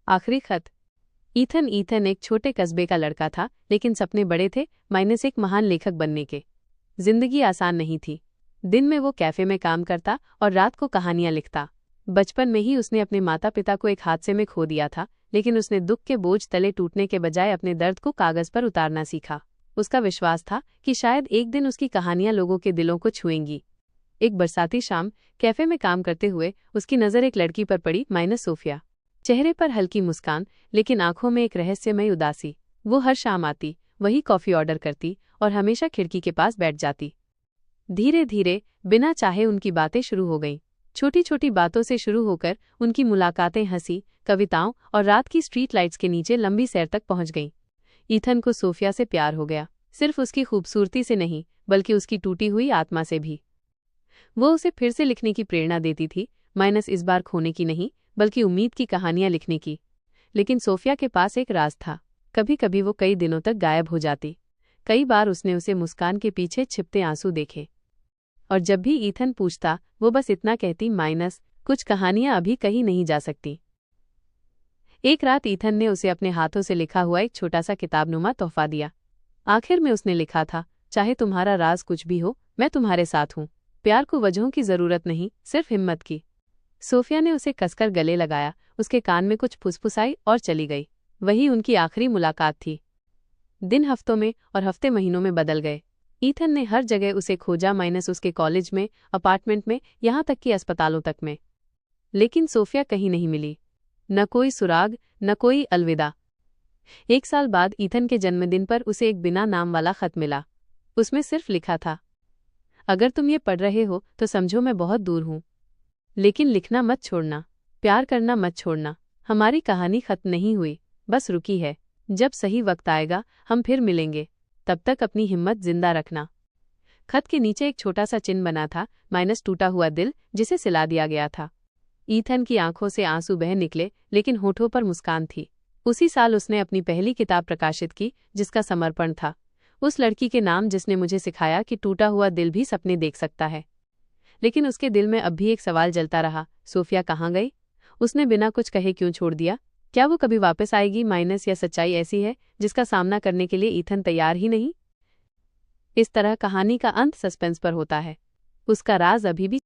आखिरी खत। ईथन एक छोटे कस्बे का लड़का था, लेकिन सपने बड़े थे, माइनस एक महान लेखक बनने के। जिंदगी आसान नहीं थी। दिन में वो कैफे में काम करता और रात को कहानियां लिखता। बचपन में ही उसने अपने माता पिता को एक हादसे में खो दिया था, लेकिन उसने दुख के बोझ तले टूटने के बजाय अपने दर्द को कागज पर उतारना सीखा। उसका विश्वास था कि शायद एक दिन उसकी कहानियां लोगों के दिलों को छुएंगी। एक बरसाती शाम कैफे में काम करते हुए उसकी नज़र एक लड़की पर पड़ी, माइनस सोफिया। चेहरे पर हल्की मुस्कान, लेकिन आंखों में एक रहस्यमयी उदासी। वो हर शाम आती, वही कॉफी ऑर्डर करती और हमेशा खिड़की के पास बैठ जाती। धीरे धीरे बिना चाहे उनकी बातें शुरू हो गईं। छोटी छोटी बातों से शुरू होकर उनकी मुलाकातें हंसी, कविताओं और रात की स्ट्रीट लाइट्स के नीचे लंबी सैर तक पहुंच गईं। ईथन को सोफिया से प्यार हो गया, सिर्फ उसकी खूबसूरती से नहीं, बल्कि उसकी टूटी हुई आत्मा से भी। वो उसे फिर से लिखने की प्रेरणा देती थी, माइनस इस बार खोने की नहीं, बल्कि उम्मीद की कहानियां लिखने की। लेकिन सोफिया के पास एक राज था। कभी कभी वो कई दिनों तक गायब हो जाती। कई बार उसने उसे मुस्कान के पीछे छिपते आंसू देखे। और जब भी ईथन पूछता, वो बस इतना कहती, माइनस कुछ कहानियां अभी कहीं नहीं जा सकती। एक रात ईथन ने उसे अपने हाथों से लिखा हुआ एक छोटा सा किताबनुमा तोहफा दिया। आखिर में उसने लिखा था, चाहे तुम्हारा राज कुछ भी हो, मैं तुम्हारे साथ हूँ। प्यार को वजहों की जरूरत नहीं, सिर्फ हिम्मत की। सोफिया ने उसे कसकर गले लगाया, उसके कान में कुछ फुसफुसाई और चली गई। वही उनकी आखिरी मुलाकात थी। दिन हफ्तों में और हफ्ते महीनों में बदल गए। ईथन ने हर जगह उसे खोजा, माइनस उसके कॉलेज में, अपार्टमेंट में, यहाँ तक कि अस्पतालों तक में। लेकिन सोफिया कहीं नहीं मिली। न कोई सुराग, न कोई अलविदा। एक साल बाद ईथन के जन्मदिन पर उसे एक बिना नाम वाला खत मिला। उसमें सिर्फ लिखा था, अगर तुम ये पढ़ रहे हो तो समझो मैं बहुत दूर हूँ, लेकिन लिखना मत छोड़ना, प्यार करना मत छोड़ना। हमारी कहानी खत्म नहीं हुई, बस रुकी है। जब सही वक्त आएगा हम फिर मिलेंगे, तब तक अपनी हिम्मत जिंदा रखना। खत के नीचे एक छोटा सा चिन्ह बना था, माइनस टूटा हुआ दिल जिसे सिला दिया गया था। ईथन की आंखों से आंसू बह निकले, लेकिन होठों पर मुस्कान थी। उसी साल उसने अपनी पहली किताब प्रकाशित की, जिसका समर्पण था उस लड़की के नाम जिसने मुझे सिखाया कि टूटा हुआ दिल भी सपने देख सकता है। लेकिन उसके दिल में अब भी एक सवाल जलता रहा, सोफिया कहाँ गई? उसने बिना कुछ कहे क्यों छोड़ दिया? क्या वो कभी वापस आएगी, माइनस या सच्चाई ऐसी है जिसका सामना करने के लिए ईथन तैयार ही नहीं? इस तरह कहानी का अंत सस्पेंस पर होता है। उसका राज अभी भी